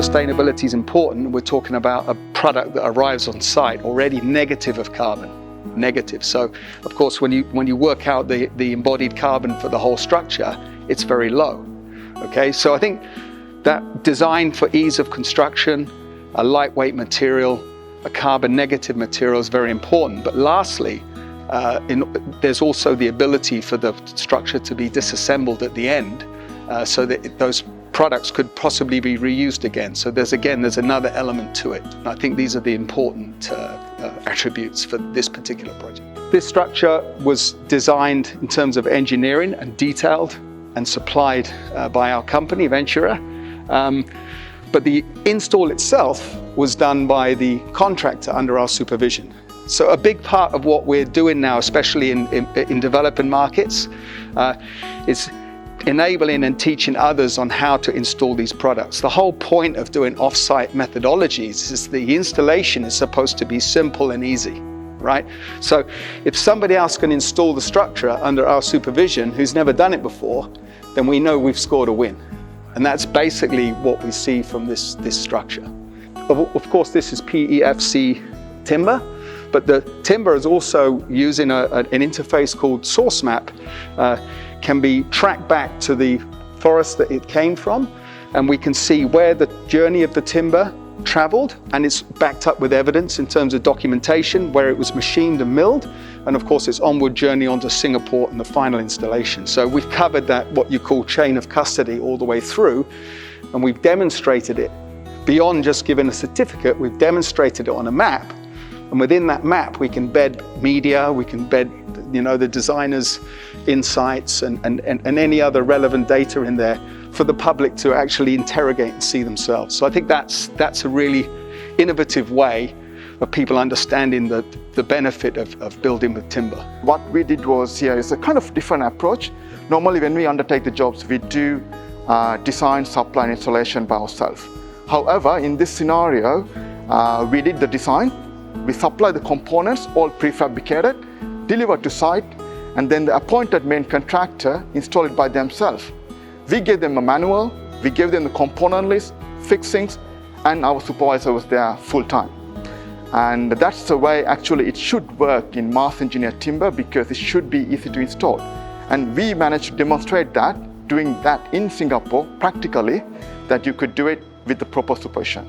sustainability is important, we're talking about a product that arrives on site already negative of carbon. Negative. So, of course, when you work out the embodied carbon for the whole structure, it's very low. Okay, so I think that design for ease of construction, a lightweight material, a carbon negative material is very important. But lastly, there's also the ability for the structure to be disassembled at the end, so that those products could possibly be reused again. So there's another element to it. And I think these are the important attributes for this particular project. This structure was designed in terms of engineering and detailed and supplied by our company, Ventura. But the install itself was done by the contractor under our supervision. So a big part of what we're doing now, especially in developing markets, is enabling and teaching others on how to install these products. The whole point of doing off-site methodologies is the installation is supposed to be simple and easy, right? So if somebody else can install the structure under our supervision who's never done it before, then we know we've scored a win. And that's basically what we see from this structure. Of course, this is PEFC timber, but the timber is also using an interface called source map, can be tracked back to the forest that it came from, and we can see where the journey of the timber traveled, and it's backed up with evidence in terms of documentation, where it was machined and milled, and of course its onward journey onto Singapore and the final installation. So we've covered that, what you call chain of custody, all the way through, and we've demonstrated it. Beyond just giving a certificate, we've demonstrated it on a map, and within that map we can bed media, we can bed the designer's insights and any other relevant data in there for the public to actually interrogate and see themselves. So I think that's a really innovative way of people understanding the benefit of building with timber. What we did was here is a kind of different approach. Normally when we undertake the jobs, we do design, supply and installation by ourselves. However, in this scenario, we did the design, we supply the components, all prefabricated, delivered to site, and then the appointed main contractor installed it by themselves. We gave them a manual, we gave them the component list, fixings, and our supervisor was there full time. And that's the way actually it should work in mass engineered timber, because it should be easy to install. And we managed to demonstrate that, doing that in Singapore practically, that you could do it with the proper supervision.